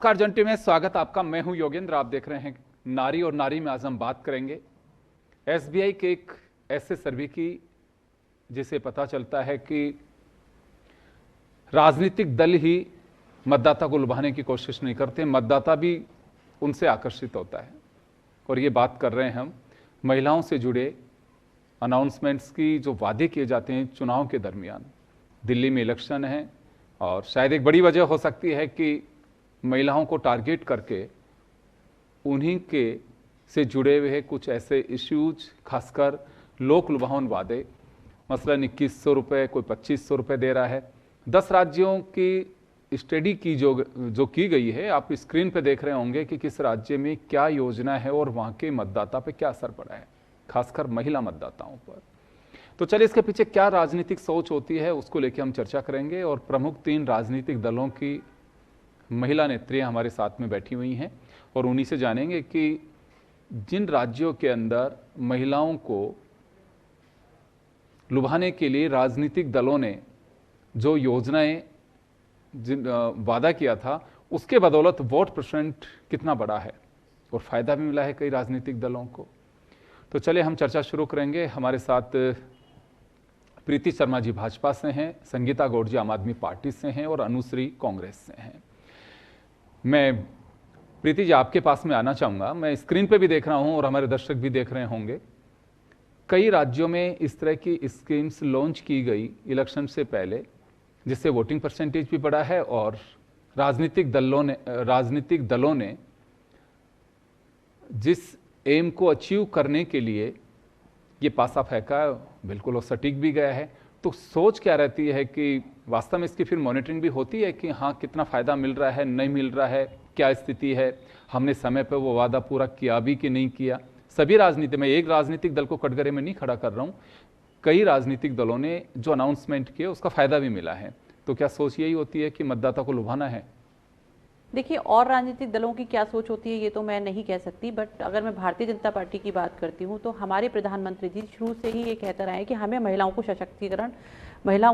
नमस्कार जंटी में स्वागत आपका। मैं हूं योगेंद्र। आप देख रहे हैं नारी और नारी में आज हम बात करेंगे एसबीआई के एक ऐसे सर्वे की जिसे पता चलता है कि राजनीतिक दल ही मतदाता को लुभाने की कोशिश नहीं करते, मतदाता भी उनसे आकर्षित होता है। और ये बात कर रहे हैं हम महिलाओं से जुड़े अनाउंसमेंट्स की जो वादे किए जाते हैं चुनाव के दरमियान। दिल्ली में इलेक्शन है और शायद एक बड़ी वजह हो सकती है कि महिलाओं को टारगेट करके उन्हीं के से जुड़े हुए कुछ ऐसे इश्यूज, खासकर लोक लुभावन वादे, मसलन 2100 रुपये, कोई 2500 रुपये दे रहा है। 10 राज्यों की स्टडी की जो की गई है, आप स्क्रीन पे देख रहे होंगे कि किस राज्य में क्या योजना है और वहाँ के मतदाता पे क्या असर पड़ा है, खासकर महिला मतदाताओं पर। तो चलिए इसके पीछे क्या राजनीतिक सोच होती है उसको लेकर हम चर्चा करेंगे। और प्रमुख 3 राजनीतिक दलों की महिला नेत्रियां हमारे साथ में बैठी हुई हैं और उन्हीं से जानेंगे कि जिन राज्यों के अंदर महिलाओं को लुभाने के लिए राजनीतिक दलों ने जो योजनाएं वादा किया था उसके बदौलत वोट परसेंट कितना बड़ा है और फायदा भी मिला है कई राजनीतिक दलों को। तो चलिए हम चर्चा शुरू करेंगे। हमारे साथ प्रीति शर्मा जी भाजपा से हैं, संगीता गौड़ जी आम आदमी पार्टी से हैं और अनुश्री कांग्रेस से हैं। मैं प्रीति जी आपके पास में आना चाहूँगा। मैं स्क्रीन पे भी देख रहा हूँ और हमारे दर्शक भी देख रहे होंगे, कई राज्यों में इस तरह की स्कीम्स लॉन्च की गई इलेक्शन से पहले, जिससे वोटिंग परसेंटेज भी बढ़ा है और राजनीतिक दलों ने जिस एम को अचीव करने के लिए ये पासा फेंका, बिल्कुल वो सटीक भी गया है। तो सोच क्या रहती है कि वास्तव में इसकी फिर मॉनिटरिंग भी होती है कि हाँ कितना फ़ायदा मिल रहा है, नहीं मिल रहा है, क्या स्थिति है, हमने समय पर वो वादा पूरा किया भी कि नहीं किया। सभी राजनीति में, एक राजनीतिक दल को कटघरे में नहीं खड़ा कर रहा हूँ, कई राजनीतिक दलों ने जो अनाउंसमेंट किए उसका फ़ायदा भी मिला है। तो क्या सोच यही होती है कि मतदाता को लुभाना है? देखिए, और राजनीतिक दलों की क्या सोच होती है ये तो मैं नहीं कह सकती, बट अगर मैं भारतीय जनता पार्टी की बात करती हूँ तो हमारे प्रधानमंत्री जी शुरू से ही ये कहते रहे हैं कि हमें महिलाओं को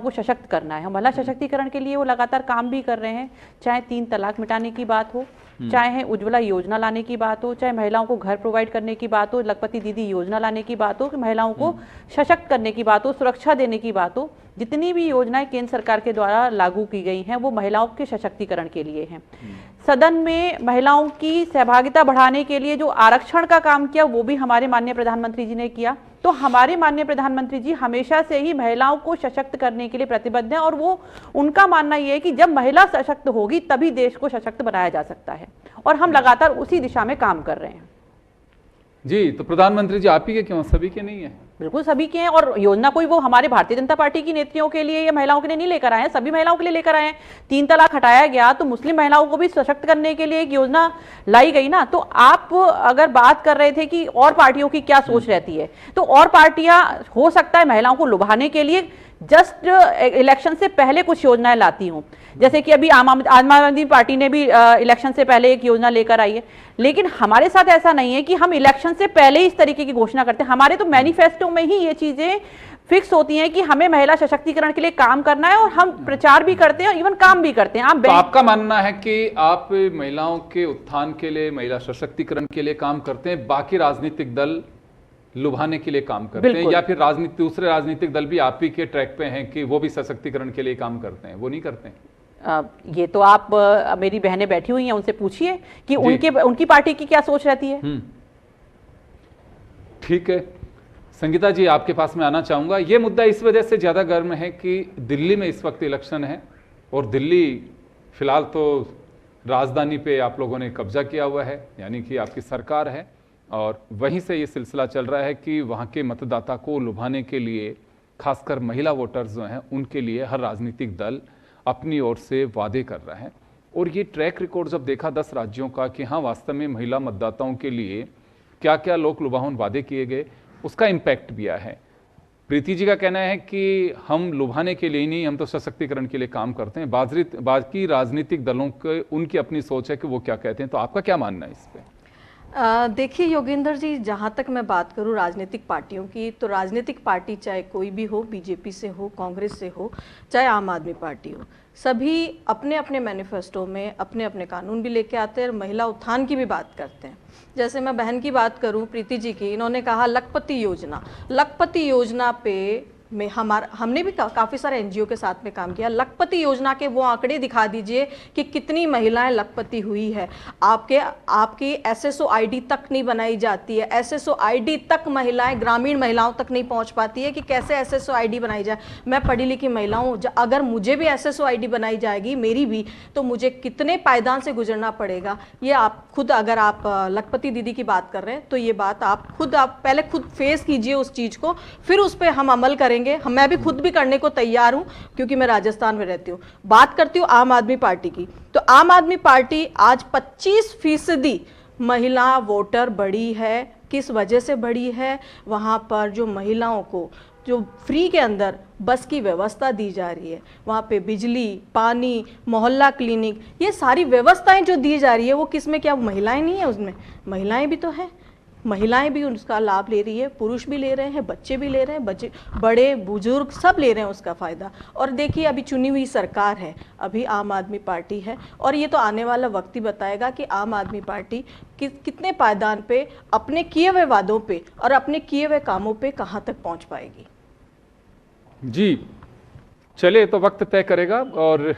सशक्त करना है। हम महिला सशक्तिकरण के लिए वो लगातार काम भी कर रहे हैं, चाहे 3 तलाक मिटाने की बात हो, चाहे उज्ज्वला योजना लाने की बात हो, चाहे महिलाओं को घर प्रोवाइड करने की बात हो, लखपति दीदी योजना लाने की बात हो, कि महिलाओं को सशक्त करने की बात हो, सुरक्षा देने की बात हो। जितनी भी योजनाएं केंद्र सरकार के द्वारा लागू की गई हैं वो महिलाओं के सशक्तिकरण के लिए हैं। सदन में महिलाओं की सहभागिता बढ़ाने के लिए जो आरक्षण का काम किया वो भी हमारे माननीय प्रधानमंत्री जी ने किया। तो हमारे माननीय प्रधानमंत्री जी हमेशा से ही महिलाओं को सशक्त करने के लिए प्रतिबद्ध हैं और वो उनका मानना ये है कि जब महिला सशक्त होगी तभी देश को सशक्त बनाया जा सकता है और हम लगातार उसी दिशा में काम कर रहे हैं। जी, तो प्रधानमंत्री जी आप ही के क्यों, सभी के नहीं है? बिल्कुल सभी के हैं। और योजना कोई वो हमारे भारतीय जनता पार्टी की नेत्रियों के लिए या महिलाओं के लिए नहीं लेकर आए हैं, सभी महिलाओं के लिए लेकर आए हैं। 3 तलाक हटाया गया तो मुस्लिम महिलाओं को भी सशक्त करने के लिए एक योजना लाई गई ना। तो आप अगर बात कर रहे थे कि और पार्टियों की क्या सोच रहती है, तो और पार्टियां हो सकता है महिलाओं को लुभाने के लिए जस्ट इलेक्शन से पहले कुछ योजनाएं लाती हूं, जैसे कि अभी आम आदमी पार्टी ने भी इलेक्शन से पहले एक योजना लेकर आई है। लेकिन हमारे साथ ऐसा नहीं है कि हम इलेक्शन से पहले ही इस तरीके की घोषणा करते हैं। हमारे तो मैनिफेस्टो में ही ये चीजें फिक्स होती हैं कि हमें महिला सशक्तिकरण के लिए काम करना है और हम प्रचार भी करते हैं और इवन काम भी करते हैं। तो आपका मानना है कि आप महिलाओं के उत्थान के लिए, महिला सशक्तिकरण के लिए काम करते हैं, बाकी राजनीतिक दल लुभाने के लिए काम करते हैं, या फिर दूसरे राजनीतिक दल भी आप ही के ट्रैक पे हैं कि वो भी सशक्तिकरण के लिए काम करते हैं, वो नहीं करते हैं? ये तो आप मेरी बहनें बैठी हुई हैं, उनसे पूछिए कि उनकी पार्टी की क्या सोच रहती है। ठीक है, संगीता जी आपके पास में आना चाहूंगा। ये मुद्दा इस वजह से ज्यादा गर्म है कि दिल्ली में इस वक्त इलेक्शन है और दिल्ली फिलहाल तो राजधानी पे आप लोगों ने कब्जा किया हुआ है, यानी कि आपकी सरकार है, और वहीं से ये सिलसिला चल रहा है कि वहाँ के मतदाता को लुभाने के लिए, खासकर महिला वोटर्स जो हैं उनके लिए हर राजनीतिक दल अपनी ओर से वादे कर रहा है। और ये ट्रैक रिकॉर्ड जब देखा 10 राज्यों का कि हाँ वास्तव में महिला मतदाताओं के लिए क्या क्या लोक लुभावन वादे किए गए, उसका इम्पैक्ट भी आया है। प्रीति जी का कहना है कि हम लुभाने के लिए नहीं, हम तो सशक्तिकरण के लिए काम करते हैं। बाकी राजनीतिक दलों के उनकी अपनी सोच है कि वो क्या कहते हैं। तो आपका क्या मानना है इस पर? देखिए योगेंद्र जी, जहाँ तक मैं बात करूँ राजनीतिक पार्टियों की, तो राजनीतिक पार्टी चाहे कोई भी हो, बीजेपी से हो, कांग्रेस से हो, चाहे आम आदमी पार्टी हो, सभी अपने अपने मैनिफेस्टो में अपने अपने कानून भी लेके आते हैं और महिला उत्थान की भी बात करते हैं। जैसे मैं बहन की बात करूं, प्रीति जी की, इन्होंने कहा लखपति योजना। लखपति योजना पे में हमने भी काफ़ी सारे एनजीओ के साथ में काम किया। लखपति योजना के वो आंकड़े दिखा दीजिए कि कितनी महिलाएं लखपति हुई है। आपकी एसएसओ आईडी तक नहीं बनाई जाती है, एसएसओ आईडी तक महिलाएं, ग्रामीण महिलाओं तक नहीं पहुंच पाती है कि कैसे एसएसओ आईडी बनाई जाए। मैं पढ़ी लिखी महिला हूँ, अगर मुझे भी एसएसओ आईडी बनाई जाएगी मेरी भी, तो मुझे कितने पायदान से गुजरना पड़ेगा। ये आप खुद, अगर आप लखपति दीदी की बात कर रहे हैं तो ये बात आप पहले खुद फेस कीजिए उस चीज़ को, फिर उस पर हम अमल करेंगे। मैं भी खुद भी करने को तैयार हूं, क्योंकि मैं राजस्थान में रहती हूं। बात करती हूं आम आदमी पार्टी की, तो आम आदमी पार्टी आज 25% महिला वोटर बढ़ी है। किस वजह से बढ़ी है? वहां पर जो महिलाओं को जो फ्री के अंदर बस की व्यवस्था दी जा रही है, वहाँ पे बिजली, पानी, मोहल्ला क्लिनिक, ये सारी व्यवस्थाएं जो दी जा रही है, वो किस में, क्या महिलाएं नहीं है उसमें? महिलाएं भी तो हैं, महिलाएं भी उसका लाभ ले रही है, पुरुष भी ले रहे हैं, बच्चे भी ले रहे हैं, बच्चे बड़े बुजुर्ग सब ले रहे हैं उसका फ़ायदा। और देखिए अभी चुनी हुई सरकार है, अभी आम आदमी पार्टी है, और ये तो आने वाला वक्त ही बताएगा कि आम आदमी पार्टी कितने पायदान पे, अपने किए हुए वादों पे और अपने किए हुए कामों पे कहाँ तक पहुँच पाएगी। जी चलिए, तो वक्त तय करेगा, और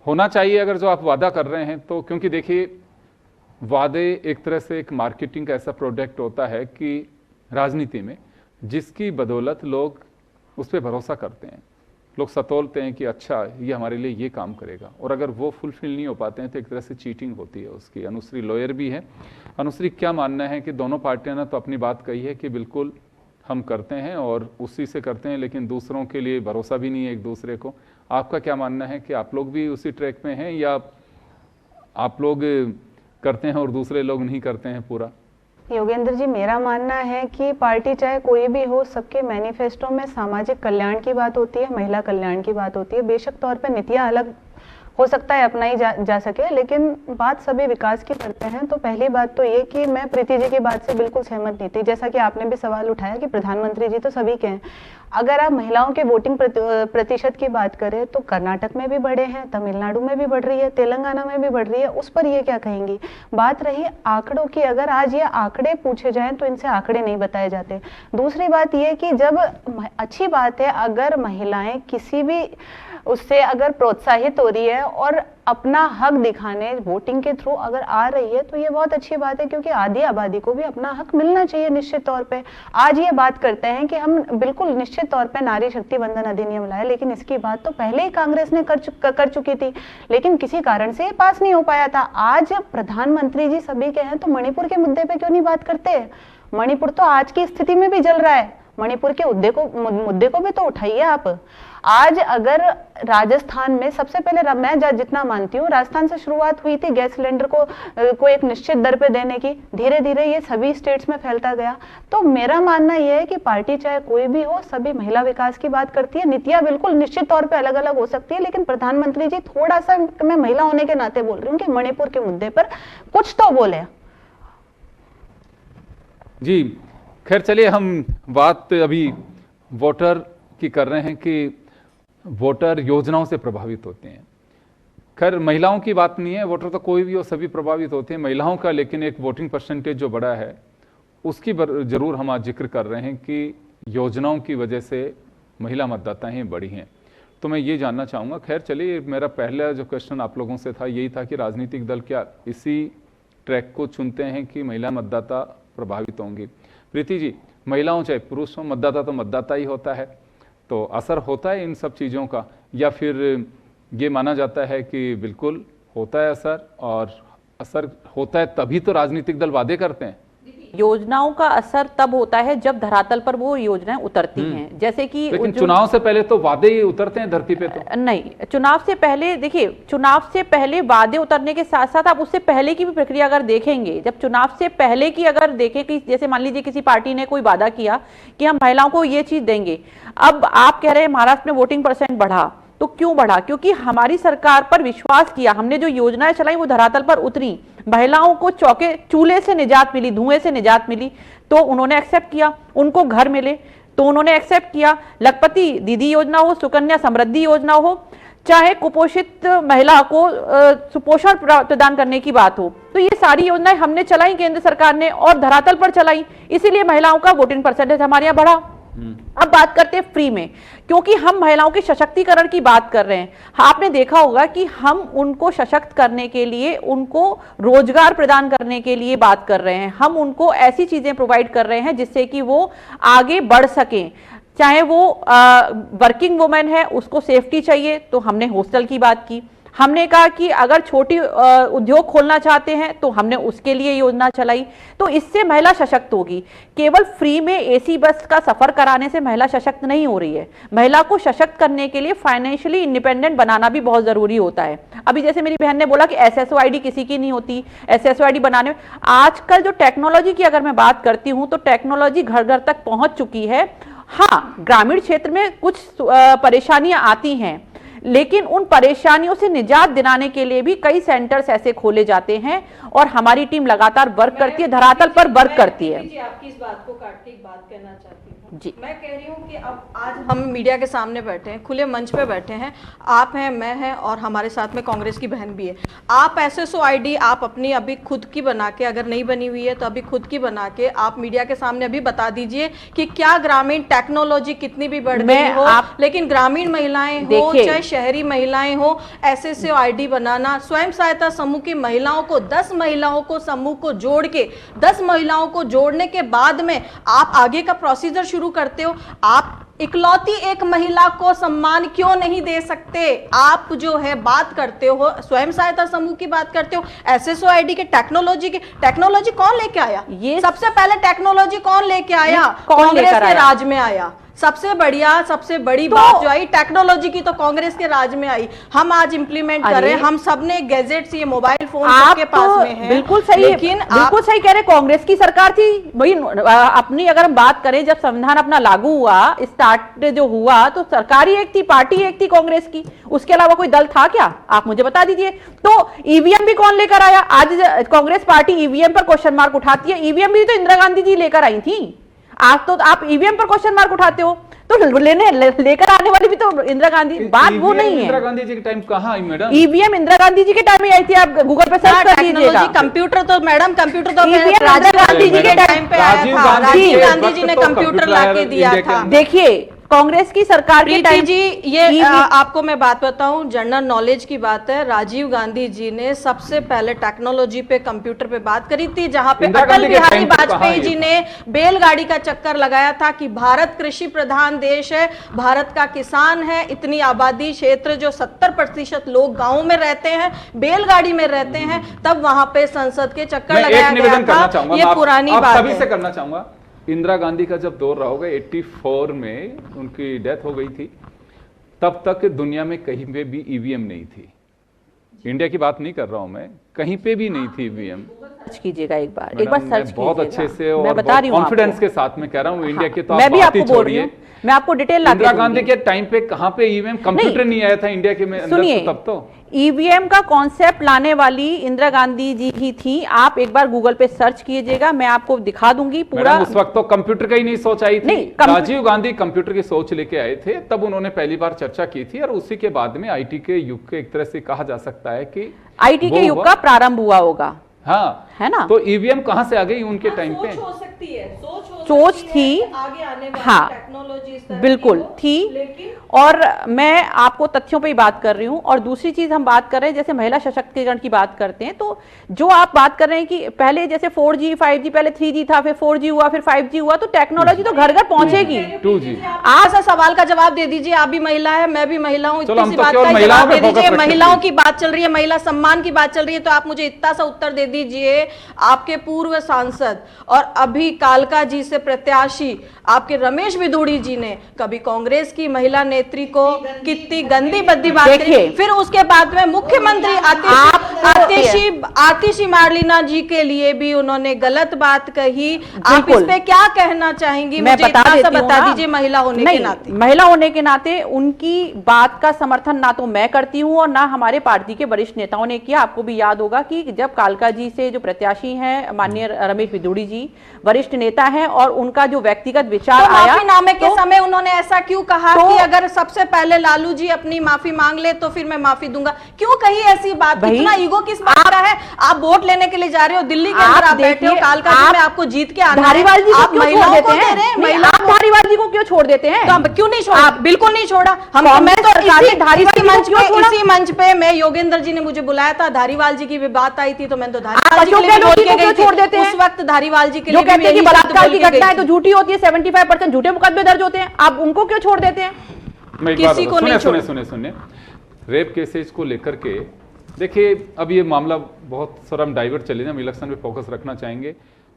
होना चाहिए अगर जो आप वादा कर रहे हैं तो, क्योंकि देखिए वादे एक तरह से एक मार्केटिंग का ऐसा प्रोडक्ट होता है कि राजनीति में जिसकी बदौलत लोग उस पर भरोसा करते हैं, लोग सतोलते हैं कि अच्छा ये हमारे लिए ये काम करेगा, और अगर वो फुलफिल नहीं हो पाते हैं तो एक तरह से चीटिंग होती है उसकी। अनुश्री लॉयर भी है। अनुश्री, क्या मानना है कि दोनों पार्टियां ने तो अपनी बात कही है कि बिल्कुल हम करते हैं और उसी से करते हैं, लेकिन दूसरों के लिए भरोसा भी नहीं है एक दूसरे को। आपका क्या मानना है कि आप लोग भी उसी ट्रैक में हैं, या आप लोग करते हैं और दूसरे लोग नहीं करते हैं पूरा? योगेंद्र जी, मेरा मानना है कि पार्टी चाहे कोई भी हो, सबके मैनिफेस्टो में सामाजिक कल्याण की बात होती है, महिला कल्याण की बात होती है। बेशक तौर पे नीतियाँ अलग हो सकता है अपनाई जा सके, लेकिन बात सभी विकास की करते हैं। तो पहली बात तो ये कि मैं प्रीति जी की बात से बिल्कुल सहमत नहीं थी। जैसा कि आपने भी सवाल उठाया कि प्रधानमंत्री जी तो सभी के हैं। अगर आप महिलाओं के वोटिंग प्रतिशत की बात करें तो कर्नाटक में भी बढ़े हैं, तमिलनाडु में भी बढ़ रही है, तेलंगाना में भी बढ़ रही है, उस पर ये क्या कहेंगी? बात रही आंकड़ों की, अगर आज ये आंकड़े पूछे जाएं तो इनसे आंकड़े नहीं बताए जाते। दूसरी बात ये कि जब अच्छी बात है अगर महिलाएं किसी भी उससे अगर प्रोत्साहित हो रही है और अपना हक दिखाने वोटिंग के थ्रू अगर आ रही है, तो ये बहुत अच्छी बात है, क्योंकि आधी आबादी को भी अपना हक मिलना चाहिए निश्चित तौर पे। आज ये बात करते हैं कि हम बिल्कुल निश्चित तौर पे नारी शक्ति बंधन अधिनियम लाए, लेकिन इसकी बात तो पहले ही कांग्रेस ने कर चुकी थी, लेकिन किसी कारण से ये पास नहीं हो पाया था। आज प्रधानमंत्री जी सभी के हैं, तो मणिपुर के मुद्दे पे क्यों नहीं बात करते? मणिपुर तो आज की स्थिति में भी जल रहा है, मणिपुर के मुद्दे को भी तो उठाइए आप। आज अगर राजस्थान में सबसे पहले मैं जितना मानती हूँ, राजस्थान से शुरुआत हुई थी गैस सिलेंडर को एक निश्चित दर पे देने की, धीरे धीरे ये सभी स्टेट्स में फैलता गया। तो मेरा मानना यह है कि पार्टी चाहे कोई भी हो, सभी महिला विकास की बात करती है। नीतियां बिल्कुल निश्चित तौर पे अलग अलग हो सकती है, लेकिन प्रधानमंत्री जी थोड़ा सा, मैं महिला होने के नाते बोल रही हूँ कि मणिपुर के मुद्दे पर कुछ तो बोले। जी खैर, चलिए हम बात अभी वोटर की कर रहे हैं कि वोटर योजनाओं से प्रभावित होते हैं। खैर महिलाओं की बात नहीं है, वोटर तो कोई भी हो, सभी प्रभावित होते हैं महिलाओं का, लेकिन एक वोटिंग परसेंटेज जो बड़ा है उसकी जरूर हम आज जिक्र कर रहे हैं कि योजनाओं की वजह से महिला मतदाताएं बढ़ी हैं। तो मैं ये जानना चाहूँगा, खैर चलिए मेरा पहला जो क्वेश्चन आप लोगों से था यही था कि राजनीतिक दल क्या इसी ट्रैक को चुनते हैं कि महिला मतदाता प्रभावित होंगी? प्रीति जी, महिलाओं चाहे पुरुष हो, मतदाता तो मतदाता ही होता है, तो असर होता है इन सब चीज़ों का, या फिर ये माना जाता है कि बिल्कुल होता है असर, और असर होता है तभी तो राजनीतिक दल वादे करते हैं? योजनाओं का असर तब होता है जब धरातल पर वो योजनाएं उतरती हैं। जैसे कि लेकिन चुनाव से पहले तो वादे ही उतरते हैं धरती पे। तो नहीं, चुनाव से पहले देखिए, चुनाव से पहले वादे उतरने के साथ साथ आप उससे पहले की भी प्रक्रिया अगर देखेंगे, जब चुनाव से पहले की अगर देखें कि जैसे मान लीजिए किसी पार्टी ने कोई वादा किया कि हम महिलाओं को ये चीज देंगे, अब आप कह रहे हैं महाराष्ट्र में वोटिंग परसेंट बढ़ा, तो क्यों बढ़ा? क्योंकि हमारी सरकार पर विश्वास किया, हमने जो योजनाएं चलाई वो धरातल पर उतरी। महिलाओं को चूल्हे से निजात मिली, धुएं से निजात मिली तो उन्होंने एक्सेप्ट किया, उनको घर मिले तो उन्होंने एक्सेप्ट किया। लखपति दीदी योजना हो, सुकन्या समृद्धि योजना हो, चाहे कुपोषित महिला को सुपोषण प्रदान करने की बात हो, तो ये सारी योजनाएं हमने चलाई केंद्र सरकार ने और धरातल पर चलाई, इसीलिए महिलाओं का वोटिंग परसेंटेज हमारे यहाँ बढ़ा। अब बात करते हैं फ्री में, क्योंकि हम महिलाओं के सशक्तिकरण की बात कर रहे हैं। आपने देखा होगा कि हम उनको सशक्त करने के लिए, उनको रोजगार प्रदान करने के लिए बात कर रहे हैं, हम उनको ऐसी चीजें प्रोवाइड कर रहे हैं जिससे कि वो आगे बढ़ सकें। चाहे वो वर्किंग वुमेन है, उसको सेफ्टी चाहिए तो हमने हॉस्टल की बात की, हमने कहा कि अगर छोटी उद्योग खोलना चाहते हैं तो हमने उसके लिए योजना चलाई। तो इससे महिला सशक्त होगी। केवल फ्री में एसी बस का सफर कराने से महिला सशक्त नहीं हो रही है। महिला को सशक्त करने के लिए फाइनेंशियली इंडिपेंडेंट बनाना भी बहुत जरूरी होता है। अभी जैसे मेरी बहन ने बोला कि SSO-ID किसी की नहीं होती, SSO-ID बनाने में आजकल जो टेक्नोलॉजी की अगर मैं बात करती हूं तो टेक्नोलॉजी घर घर तक पहुंच चुकी है। हाँ, ग्रामीण क्षेत्र में कुछ परेशानियां आती हैं, लेकिन उन परेशानियों से निजात दिलाने के लिए भी कई सेंटर्स ऐसे खोले जाते हैं और हमारी टीम लगातार वर्क करती है, धरातल पर वर्क करती है। आपकी इस बात को काट के एक बात कहना चाहती हूँ जी। मैं कह रही हूँ कि अब आज हम मीडिया के सामने बैठे हैं, खुले मंच पे बैठे हैं, आप हैं, मैं हैं और हमारे साथ में कांग्रेस की बहन भी है। आप SSO-ID आप अपनी अभी खुद की बना के, अगर नहीं बनी हुई है तो अभी खुद की बना के आप मीडिया के सामने अभी बता दीजिए कि क्या ग्रामीण टेक्नोलॉजी कितनी भी बढ़ गई हो, लेकिन ग्रामीण महिलाएं हो चाहे शहरी महिलाएं हो, SSO-ID बनाना, स्वयं सहायता समूह की महिलाओं को 10 महिलाओं को समूह को जोड़ के 10 महिलाओं को जोड़ने के बाद में आप आगे का प्रोसीजर शुरू करते हो। आप इकलौती एक महिला को सम्मान क्यों नहीं दे सकते? आप जो है बात करते हो, स्वयं सहायता समूह की बात करते हो, SSO-ID के टेक्नोलॉजी कौन लेके आया? ये सबसे पहले टेक्नोलॉजी कौन लेके आया? कांग्रेस के राज में आया। सबसे बड़ी बात जो आई टेक्नोलॉजी की तो कांग्रेस के राज में आई। हम आज इंप्लीमेंट कर रहे हैं, हम सबने गैजेट्स, ये मोबाइल फोन सबके पास में है। बिल्कुल सही, लेकिन बिल्कुल सही कह रहे, कांग्रेस की सरकार थी भाई। अपनी अगर हम बात करें, जब संविधान अपना लागू हुआ, स्टार्ट जो हुआ, तो सरकार ही एक थी, पार्टी एक थी कांग्रेस की, उसके अलावा कोई दल था क्या? आप मुझे बता दीजिए। तो ईवीएम भी कौन लेकर आया? आज कांग्रेस पार्टी ईवीएम पर क्वेश्चन मार्क उठाती है। ईवीएम भी तो इंदिरा गांधी जी लेकर आई थी। आज तो आप ईवीएम पर क्वेश्चन मार्क उठाते हो, तो लेकर आने वाली भी तो इंदिरा गांधी, बात वो नहीं है। इंदिरा गांधी जी के टाइम कहाँ आई मैडम? ईवीएम इंदिरा गांधी जी के टाइम में आई थी, आप गूगल पे सर्च कर लीजिएगा। कंप्यूटर तो मैडम, कंप्यूटर तो राजीव गांधी जी के टाइम पे आया था, राजीव गांधी जी ने कंप्यूटर लाके दिया था। देखिए कांग्रेस की सरकार के टाइम जी, ये आपको मैं बात बताऊं, जनरल नॉलेज की बात है। राजीव गांधी जी ने सबसे पहले टेक्नोलॉजी पे, कंप्यूटर पे बात करी थी, जहां पे अटल बिहारी वाजपेयी जी ने बैलगाड़ी का चक्कर लगाया था कि भारत कृषि प्रधान देश है, भारत का किसान है, इतनी आबादी क्षेत्र जो 70% लोग गाँव में रहते हैं, बैलगाड़ी में रहते हैं, तब वहां पे संसद के चक्कर लगाया गया था। ये पुरानी बात है। करना चाहूंगा, इंदिरा गांधी का जब दौर रहा होगा, 84 में उनकी डेथ हो गई थी, तब तक दुनिया में कहीं पे भी ईवीएम नहीं थी। इंडिया की बात नहीं कर रहा हूं मैं, कहीं पे भी नहीं थी ईवीएम। सर्च कीजिएगा एक बार सर्च कीजिएगा। बहुत अच्छे से और मैं बता रही हूं, कॉन्फिडेंस के साथ में कह रहा हूं, इंडिया के तो मैं भी आपको बोल रही हूं, मैं आपको डिटेल ला के इंदिरा गांधी के टाइम पे कहां पे ईवीएम, कंप्यूटर नहीं आया था इंडिया के में अंदर, तब तो ईवीएम का कॉन्सेप्ट लाने वाली इंदिरा गांधी जी ही थी। आप एक बार गूगल पे सर्च कीजिएगा, मैं आपको दिखा दूंगी पूरा। उस वक्त तो कंप्यूटर का ही नहीं सोच आई थी। राजीव गांधी कंप्यूटर की सोच लेके आए थे, तब उन्होंने पहली बार चर्चा की थी, और उसी के बाद में आईटी के युग के एक तरह से कहा जा सकता है कि आईटी के युग का प्रारंभ हुआ होगा। हाँ, है ना? तो ईवीएम कहां से आ गई उनके टाइम पे? हो सकती है, सोच थी, आगे आने वाली हाँ टेक्नोलॉजी बिल्कुल थी। और मैं आपको तथ्यों पे ही बात कर रही हूँ। और दूसरी चीज हम बात कर रहे हैं, जैसे महिला सशक्तिकरण की बात करते हैं, तो जो आप बात कर रहे हैं कि पहले जैसे 4G 5G, पहले 3G था, फिर 4G हुआ, फिर 5G हुआ, तो टेक्नोलॉजी तो घर घर पहुंचेगी। 2G। आज सवाल का जवाब दे दीजिए, आप भी महिला है, मैं भी महिला हूँ, इतनी सी बात का जवाब दे दीजिए। महिलाओं की बात चल रही है, महिला सम्मान की बात चल रही है, तो आप मुझे इतना सा उत्तर दे दीजिए। आपके पूर्व सांसद और अभी कालका जी से प्रत्याशी आपके रमेश बिधूड़ी जी ने कभी कांग्रेस की महिला नेत्री को कितनी गंदी बद्दी बात देखिए, करी। फिर उसके बाद में मुख्यमंत्री आतिशी मार्लिना जी के लिए भी उन्होंने गलत बात कही। आप इस पे क्या कहना चाहेंगी? मैं मुझे बता इतना सा देती हूँ बता ना। दीजिए, महिला होने के नाते। महिला होने के नाते उनकी बात का समर्थन ना तो मैं करती हूँ और ना हमारे पार्टी के वरिष्ठ नेताओं ने किया। आपको भी याद होगा कि जब कालका जी से जो प्रत्याशी हैं माननीय रमेश बिदुड़ी जी वरिष्ठ नेता हैं और उनका जो व्यक्तिगत विचार तो आया माफीनामे के समय उन्होंने ऐसा क्यों कहा कि अगर सबसे पहले लालू जी अपनी माफी मांग ले तो फिर मैं माफी दूंगा? क्यों कही ऐसी बात? इतना ईगो किस बात का है? आप वोट लेने के लिए जा रहे हो दिल्ली के अंदर, आप बैठे हो कालका जी में, आपको जीत के आना है। धारीवाल जी को आप क्यों छोड़ महिलाओं देते को दे रहे हैं? हैं, आप धारीवाल जी को क्यों छोड़ देते हैं? तो अब क्यों नहीं छोड़ा? बिल्कुल नहीं छोड़ा। हम मैं तो इसी मंच पे मैं योगेंद्र जी ने मुझे बुलाया था, धारीवाल जी की भी बात आई थी तो मैं तो धारीवाल जी के लिए बोल के गई थी। उस वक्त धारीवाल जी के लिए कहते हैं कि बलात्कार की घटना है तो झूठी होती है, 75% झूठे मुकदमे दर्ज होते हैं, आप उनको क्यों छोड़ देते हैं? किसी को नहीं छोड़ा। सुने रेप केसेस को लेकर के देखिए, अब ये मामला बहुत सर हम डाइवर्ट चले जाए, हम इलेक्शन पे फोकस रखना चाहेंगे।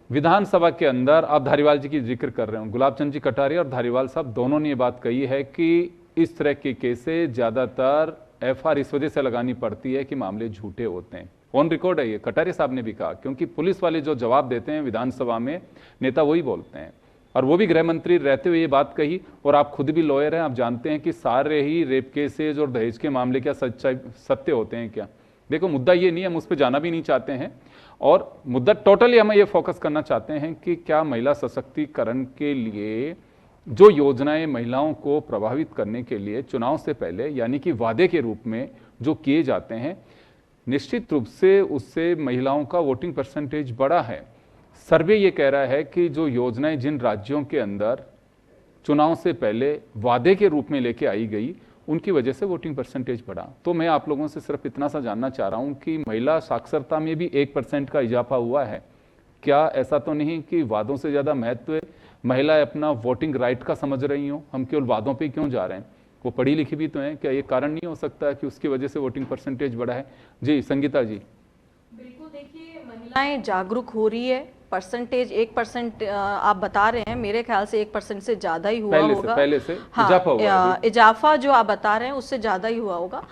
विधानसभा के अंदर आप धारीवाल जी की जिक्र कर रहे हो, गुलाब चंद जी कटारिया और धारीवाल साहब दोनों ने ये बात कही है कि इस तरह के केसेस ज्यादातर एफआईआर इस वजह से लगानी पड़ती है कि मामले झूठे होते हैं। ऑन रिकॉर्ड है ये, कटारिया साहब ने भी कहा, क्योंकि पुलिस वाले जो जवाब देते हैं विधानसभा में नेता वही बोलते हैं, और वो भी गृह मंत्री रहते हुए ये बात कही। और आप खुद भी लॉयर हैं, आप जानते हैं कि सारे ही रेप केसेज और दहेज के मामले क्या सच्चाई सत्य होते हैं क्या? देखो, मुद्दा ये नहीं है, हम उस पर जाना भी नहीं चाहते हैं, और मुद्दा टोटली हम ये फोकस करना चाहते हैं कि क्या महिला सशक्तिकरण के लिए जो योजनाएं महिलाओं को प्रभावित करने के लिए चुनाव से पहले यानी कि वादे के रूप में जो किए जाते हैं, निश्चित रूप से उससे महिलाओं का वोटिंग परसेंटेज बढ़ा है। सर्वे ये कह रहा है कि जो योजनाएं जिन राज्यों के अंदर चुनाव से पहले वादे के रूप में लेके आई गई, उनकी वजह से वोटिंग परसेंटेज बढ़ा। तो मैं आप लोगों से सिर्फ इतना सा जानना चाह रहा हूं कि महिला साक्षरता में भी 1% का इजाफा हुआ है क्या? ऐसा तो नहीं कि वादों से ज़्यादा महत्व महिलाएं अपना वोटिंग राइट का समझ रही हो? हम केवल वादों पे क्यों जा रहे हैं? वो पढ़ी लिखी भी तो हैं, क्या ये कारण नहीं हो सकता है कि उसकी वजह से वोटिंग परसेंटेज बढ़ा है? जी संगीता जी। बिल्कुल, देखिए महिलाएं जागरूक हो रही है। परसेंटेज 1% आप बता रहे हैं, मेरे ख्याल से 1% से ज्यादा ही हुआ होगा। पहले से हाँ, इजाफा हुआ, इजाफा जो आप बता रहे हैं उससे ज्यादा ही हुआ होगा।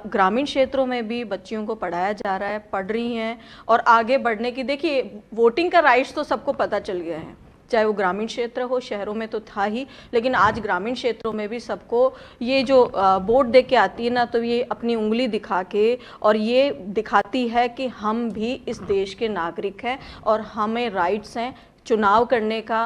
ग्रामीण क्षेत्रों में भी बच्चियों को पढ़ाया जा रहा है, पढ़ रही हैं और आगे बढ़ने की, देखिए वोटिंग का राइट्स तो सबको पता चल गया है, चाहे वो ग्रामीण क्षेत्र हो, शहरों में तो था ही, लेकिन आज ग्रामीण क्षेत्रों में भी सबको ये जो वोट दे के आती है ना, तो ये अपनी उंगली दिखा के और ये दिखाती है कि हम भी इस देश के नागरिक हैं और हमें राइट्स हैं चुनाव करने का,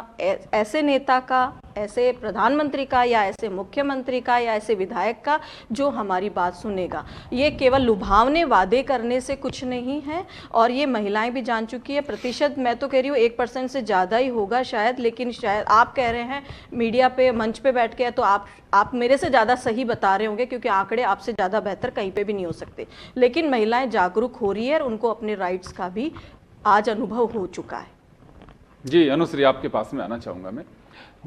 ऐसे नेता का, ऐसे प्रधानमंत्री का या ऐसे मुख्यमंत्री का या ऐसे विधायक का जो हमारी बात सुनेगा। ये केवल लुभावने वादे करने से कुछ नहीं है और ये महिलाएं भी जान चुकी है। प्रतिशत मैं तो कह रही हूँ 1% से ज़्यादा ही होगा शायद, लेकिन शायद आप कह रहे हैं मीडिया पे मंच पे बैठ के, तो आप मेरे से ज़्यादा सही बता रहे होंगे क्योंकि आंकड़े आपसे ज़्यादा बेहतर कहीं पर भी नहीं हो सकते। लेकिन महिलाएँ जागरूक हो रही है और उनको अपने राइट्स का भी आज अनुभव हो चुका है। जी अनुश्री, आपके पास में आना चाहूँगा मैं।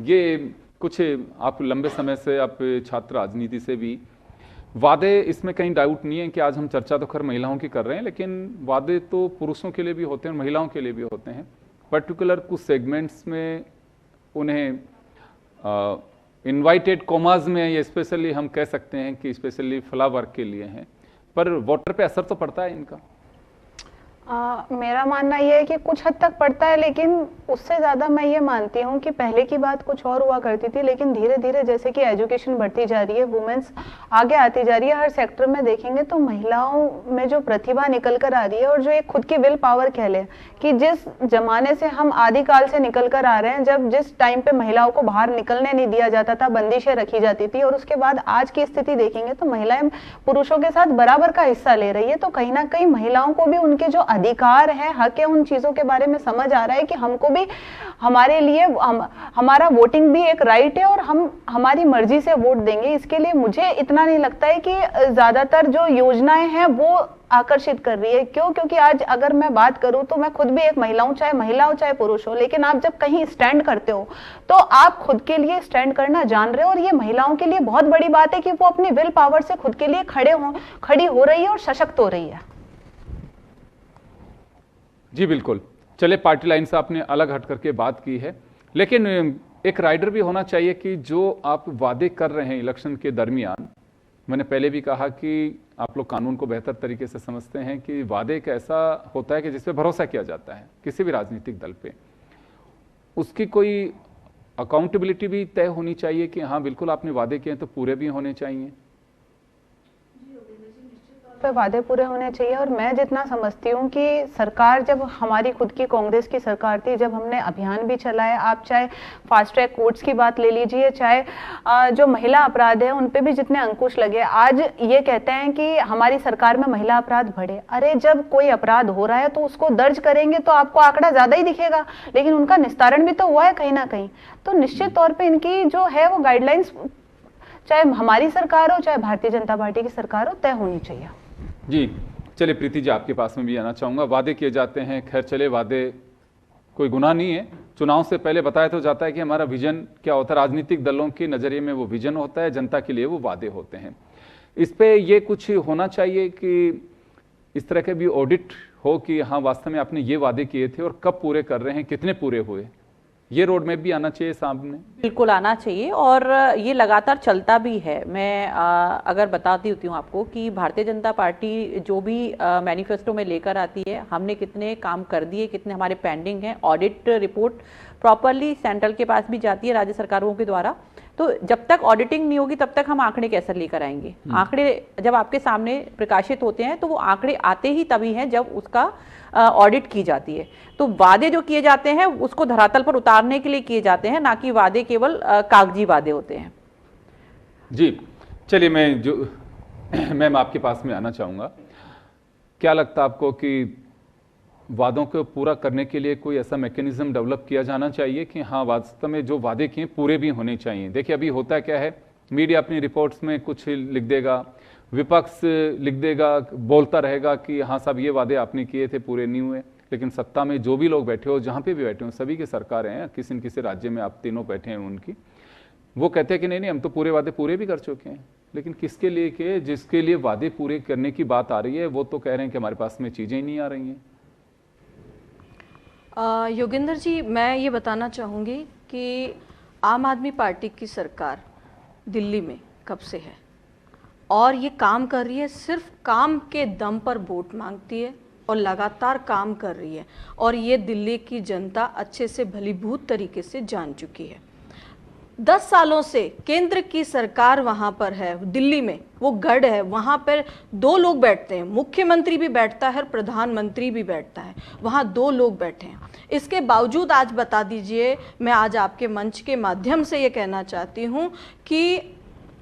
ये कुछ आप लंबे समय से आप छात्र राजनीति से भी, वादे इसमें कहीं डाउट नहीं है कि आज हम चर्चा तो खैर महिलाओं की कर रहे हैं, लेकिन वादे तो पुरुषों के लिए भी होते हैं और महिलाओं के लिए भी होते हैं। पर्टिकुलर कुछ सेगमेंट्स में उन्हें इनवाइटेड कॉमाज में ये स्पेशली हम कह सकते हैं कि स्पेशली फला वर्क के लिए हैं, पर वोटर पे असर तो पड़ता है इनका। मेरा मानना यह है कि कुछ हद तक पड़ता है, लेकिन उससे ज़्यादा मैं ये मानती हूँ कि पहले की बात कुछ और हुआ करती थी, लेकिन धीरे धीरे जैसे कि एजुकेशन बढ़ती जा रही है, वुमेन्स आगे आती जा रही है, हर सेक्टर में देखेंगे तो महिलाओं में जो प्रतिभा निकल कर आ रही है और जो एक खुद की विल पावर कह लें कि जिस जमाने से हम आदिकाल से निकल कर आ रहे हैं, जब जिस टाइम पे महिलाओं को बाहर निकलने नहीं दिया जाता था, बंदिशें रखी जाती थी, और उसके बाद आज की स्थिति देखेंगे तो महिलाएं पुरुषों के साथ बराबर का हिस्सा ले रही है। तो कहीं ना कहीं महिलाओं को भी उनके जो अधिकार है, हक है, उन चीजों के बारे में समझ आ रहा है कि हमको भी, हमारे लिए हमारा वोटिंग भी एक राइट है और हम हमारी मर्जी से वोट देंगे। इसके लिए मुझे इतना नहीं लगता है कि ज्यादातर जो योजनाएं हैं वो आकर्षित कर रही है। क्यों? क्योंकि आज अगर मैं बात करूं तो मैं खुद भी एक महिला हूं, चाहे महिला हो चाहे पुरुष हो, लेकिन आप जब कहीं स्टैंड करते हो तो आप खुद के लिए स्टैंड करना जान रहे हो, और ये महिलाओं के लिए बहुत बड़ी बात है कि वो अपनी विल पावर से खुद के लिए खड़ी हो रही है और सशक्त हो रही है। जी बिल्कुल, चले पार्टी लाइन से आपने अलग हट करके बात की है, लेकिन एक राइडर भी होना चाहिए कि जो आप वादे कर रहे हैं इलेक्शन के दरमियान, मैंने पहले भी कहा कि आप लोग कानून को बेहतर तरीके से समझते हैं कि वादे एक ऐसा होता है कि जिस पे भरोसा किया जाता है किसी भी राजनीतिक दल पे, उसकी कोई अकाउंटेबिलिटी भी तय होनी चाहिए कि हाँ बिल्कुल आपने वादे किए हैं तो पूरे भी होने चाहिए। पे वादे पूरे होने चाहिए। और मैं जितना समझती हूँ कि सरकार, जब हमारी खुद की कांग्रेस की सरकार थी, जब हमने अभियान भी चलाया, आप चाहे फास्ट ट्रैक कोर्ट्स की बात ले लीजिए, चाहे जो महिला अपराध है उन पे भी जितने अंकुश लगे, आज ये कहते हैं कि हमारी सरकार में महिला अपराध बढ़े। अरे जब कोई अपराध हो रहा है तो उसको दर्ज करेंगे तो आपको आंकड़ा ज्यादा ही दिखेगा, लेकिन उनका निस्तारण भी तो हुआ है कहीं ना कहीं। तो निश्चित तौर पर इनकी जो है वो गाइडलाइंस, चाहे हमारी सरकार हो चाहे भारतीय जनता पार्टी की सरकार हो, तय होनी चाहिए। जी चलिए प्रीति जी, आपके पास में भी आना चाहूँगा। वादे किए जाते हैं, खैर चले, वादे कोई गुनाह नहीं है। चुनाव से पहले बताया तो जाता है कि हमारा विजन क्या होता है, राजनीतिक दलों के नज़रिए में वो विजन होता है, जनता के लिए वो वादे होते हैं। इस पे ये कुछ होना चाहिए कि इस तरह के भी ऑडिट हो कि हाँ वास्तव में आपने ये वादे किए थे और कब पूरे कर रहे हैं, कितने पूरे हुए, ये रोड मैप भी आना चाहिए सामने। बिल्कुल आना चाहिए और ये लगातार चलता भी है। मैं अगर बताती हूँ आपको कि भारतीय जनता पार्टी जो भी मैनिफेस्टो में लेकर आती है, हमने कितने काम कर दिए, कितने हमारे पेंडिंग हैं, ऑडिट रिपोर्ट प्रॉपरली सेंट्रल के पास भी जाती है राज्य सरकारों के द्वारा। तो जब तक ऑडिटिंग नहीं होगी तब तक हम आंकड़े कैसे लेकर आएंगे। आंकड़े जब आपके सामने प्रकाशित होते हैं तो वो आंकड़े आते ही तभी हैं जब उसका ऑडिट की जाती है। तो वादे जो किए जाते हैं उसको धरातल पर उतारने के लिए किए जाते हैं, ना कि वादे केवल कागजी वादे होते हैं। जी चलिए, मैम आपके पास में आना चाहूँगा। क्या लगता है आपको कि वादों को पूरा करने के लिए कोई ऐसा मैकेनिज्म डेवलप किया जाना चाहिए कि हाँ वास्तव में जो वादे किए पूरे भी होने चाहिए? देखिए अभी होता क्या है, मीडिया अपनी रिपोर्ट्स में कुछ लिख देगा, विपक्ष लिख देगा, बोलता रहेगा कि हाँ साहब ये वादे आपने किए थे पूरे नहीं हुए, लेकिन सत्ता में जो भी लोग बैठे हो, जहाँ पे भी बैठे हो, सभी की सरकारें हैं, किसी न किसी राज्य में आप तीनों बैठे हैं उनकी, वो कहते हैं कि नहीं नहीं हम तो पूरे वादे पूरे भी कर चुके हैं। लेकिन किसके लिए कि जिसके लिए वादे पूरे करने की बात आ रही है वो तो कह रहे हैं कि हमारे पास में चीज़ें ही नहीं आ रही हैं। योगेंद्र जी, मैं ये बताना चाहूँगी कि आम आदमी पार्टी की सरकार दिल्ली में कब से है और ये काम कर रही है, सिर्फ काम के दम पर वोट मांगती है और लगातार काम कर रही है, और ये दिल्ली की जनता अच्छे से भलीभूत तरीके से जान चुकी है। 10 सालों से केंद्र की सरकार वहाँ पर है, दिल्ली में वो गढ़ है, वहाँ पर 2 लोग बैठते हैं, मुख्यमंत्री भी बैठता है और प्रधानमंत्री भी बैठता है, वहाँ 2 लोग बैठे हैं। इसके बावजूद आज बता दीजिए, मैं आज आपके मंच के माध्यम से ये कहना चाहती हूँ कि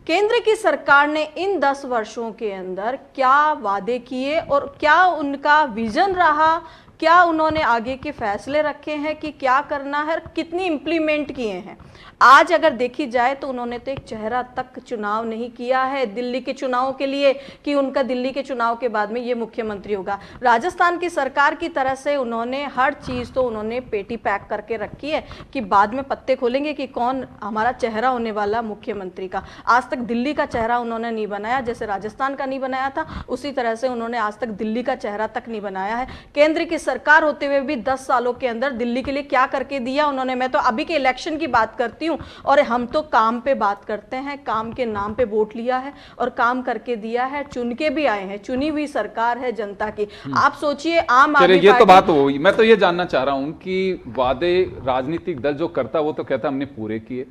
केंद्र की सरकार ने इन 10 वर्षों के अंदर क्या वादे किए और क्या उनका विजन रहा, क्या उन्होंने आगे के फैसले रखे हैं कि क्या करना है, कितनी इम्प्लीमेंट किए हैं। आज अगर देखी जाए तो उन्होंने तो एक चेहरा तक चुनाव नहीं किया है दिल्ली के चुनाव के लिए कि उनका दिल्ली के चुनाव के बाद में ये मुख्यमंत्री होगा। राजस्थान की सरकार की तरह से उन्होंने हर चीज़ तो उन्होंने पेटी पैक करके रखी है कि बाद में पत्ते खोलेंगे कि कौन हमारा चेहरा होने वाला मुख्यमंत्री का। आज तक दिल्ली का चेहरा उन्होंने नहीं बनाया, जैसे राजस्थान का नहीं बनाया था उसी तरह से उन्होंने आज तक दिल्ली का चेहरा तक नहीं बनाया है। केंद्र की सरकार होते हुए भी 10 सालों के अंदर दिल्ली के लिए क्या करके दिया उन्होंने। मैं तो अभी के इलेक्शन की बात करती हूं और हम तो काम पे बात करते हैं, काम के नाम पे वोट लिया है और काम करके दिया है, चुन के भी आए हैं, चुनी हुई सरकार है जनता की। आप सोचिए आम आदमी ये तो बात हो, मैं तो ये जानना चाह रहा हूं कि वादे राजनीतिक दल जो करता वो तो कहता हमने पूरे किए,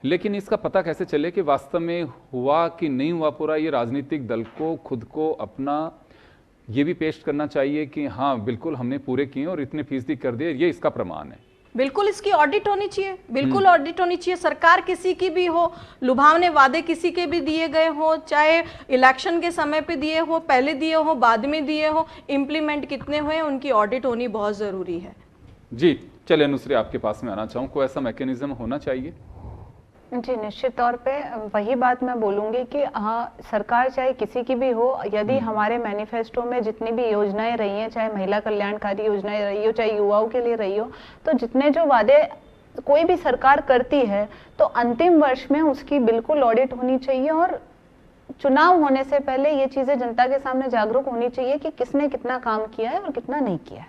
लेकिन इसका पता कैसे चले कि वास्तव में हुआ कि नहीं हुआ पूरा? ये राजनीतिक दल को खुद को अपना ये भी पेश करना चाहिए कि हाँ बिल्कुल हमने पूरे किए और इतने फीसदी कर दिए, ये इसका प्रमाण है। बिल्कुल इसकी ऑडिट होनी चाहिए, बिल्कुल ऑडिट होनी चाहिए। सरकार किसी की भी हो, लुभावने वादे किसी के भी दिए गए हो, चाहे इलेक्शन के समय पे दिए हो, पहले दिए हो, बाद में दिए हो, इम्प्लीमेंट कितने हुए उनकी ऑडिट होनी बहुत जरूरी है। जी चलिए अनुश्री, आपके पास में आना चाहूँ, कोई ऐसा मैकेनिज्म होना चाहिए? जी निश्चित तौर पे वही बात मैं बोलूंगी कि हाँ सरकार चाहे किसी की भी हो, यदि हमारे मैनिफेस्टो में जितनी भी योजनाएं रही हैं, चाहे महिला कल्याणकारी योजनाएं रही हो, चाहे युवाओं के लिए रही हो, तो जितने जो वादे कोई भी सरकार करती है तो अंतिम वर्ष में उसकी बिल्कुल ऑडिट होनी चाहिए और चुनाव होने से पहले ये चीजें जनता के सामने जागरूक होनी चाहिए कि किसने कितना काम किया है और कितना नहीं किया है।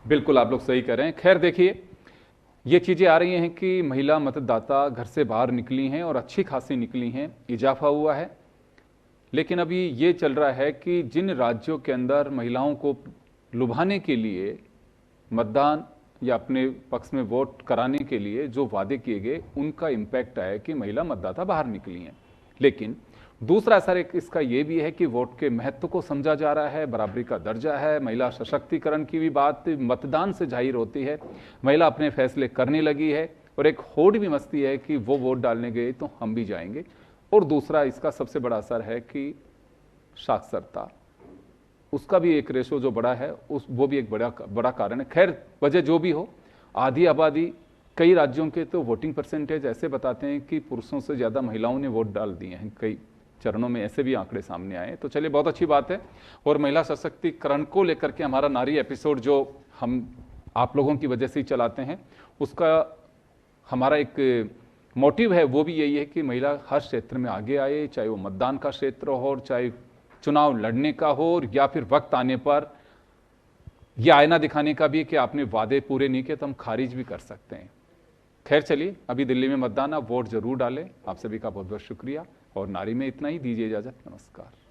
बिल्कुल आप लोग सही कह रहे हैं। खैर देखिए, ये चीज़ें आ रही हैं कि महिला मतदाता घर से बाहर निकली हैं और अच्छी खासी निकली हैं, इजाफा हुआ है। लेकिन अभी ये चल रहा है कि जिन राज्यों के अंदर महिलाओं को लुभाने के लिए मतदान या अपने पक्ष में वोट कराने के लिए जो वादे किए गए, उनका इम्पैक्ट आया कि महिला मतदाता बाहर निकली हैं। लेकिन दूसरा असर एक इसका ये भी है कि वोट के महत्व को समझा जा रहा है, बराबरी का दर्जा है, महिला सशक्तिकरण की भी बात मतदान से जाहिर होती है, महिला अपने फैसले करने लगी है और एक होड़ भी मचती है कि वो वोट डालने गए तो हम भी जाएंगे। और दूसरा इसका सबसे बड़ा असर है कि साक्षरता, उसका भी एक रेशो जो बड़ा है, वो भी एक बड़ा कारण है। खैर, वजह जो भी हो, आधी आबादी कई राज्यों के तो वोटिंग परसेंटेज ऐसे बताते हैं कि पुरुषों से ज़्यादा महिलाओं ने वोट डाल दिए हैं, कई चरणों में ऐसे भी आंकड़े सामने आए। तो चलिए, बहुत अच्छी बात है। और महिला सशक्तिकरण को लेकर के हमारा नारी एपिसोड जो हम आप लोगों की वजह से ही चलाते हैं, उसका हमारा एक मोटिव है, वो भी यही है कि महिला हर क्षेत्र में आगे आए, चाहे वो मतदान का क्षेत्र हो, चाहे चुनाव लड़ने का हो, या फिर वक्त आने पर यह आईना दिखाने का भी है कि आपने वादे पूरे नहीं किए तो हम खारिज भी कर सकते हैं। खैर चलिए, अभी दिल्ली में मतदान, आप वोट जरूर डालें। आप सभी का बहुत बहुत शुक्रिया। और नारी में इतना ही, दीजिए इजाजत, नमस्कार।